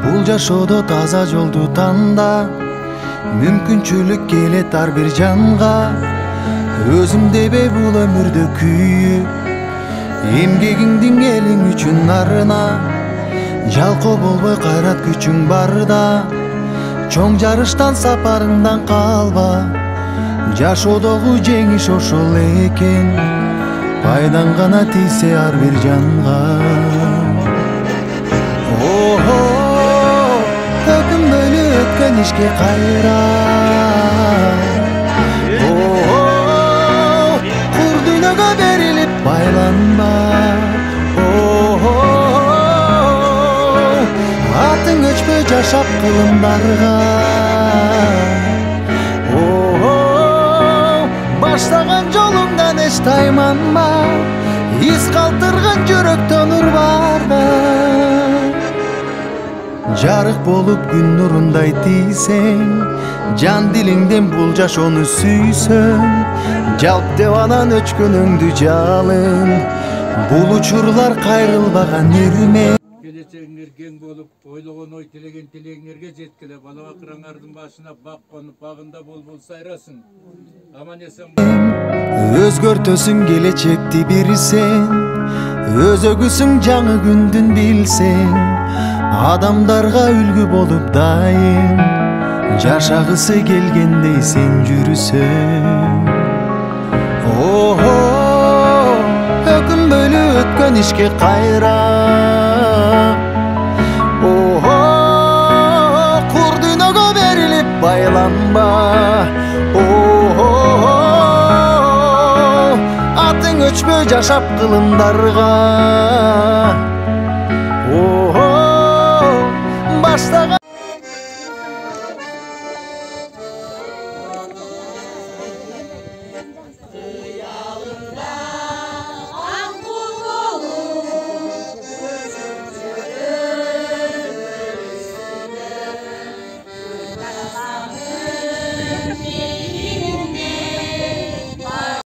Бул жашоодо таза жолду танда, мүмкүнчүлүк келет ар бир жанга. Өзүм дебей бул өмүрдө күйүп, эмгегиңдин элиң үчүн арына. Жалкоо болбой кайрат күчүң барда, чоң жарыштан сапарыңдан калба. Жашоодогу жеңиш ошол экен, пайдаң гана тийсе ар бир жанга. Өкүнбөйлү өткөн ишке кайра, кур дүйнөгө берилип байланба. Атың өчпөй жашап кылымдарга, баштаган жолуңдан эч тайманма. Из калтырган жүрөктөн нур барбы, жарык болуп күн нурундай тийсең, жан дилиңден бул жашоону сүйсөң. Жалп деп анан өчкөнүңдү жалын, бул учурлар кайрылбаган ирме. Келечегиңер кең болуп, ойлогон ой тилеген тилегиңерге жеткиле. Бала бакыраңардын башына бак конуп, багында бол сайрасың. Аман эсен Өзгөртөсүң келечекти бир сен, өзөгүсүң жаңы күндүн билсең. Адамдарга үлгү болуп дайым, жашагысы келгендей сен жүрүсөң. Өкүнбөйлү өткөн ишке кайра, кур дүйнөгө берилип байланба. Атың өчпөй жашап кылымдарга.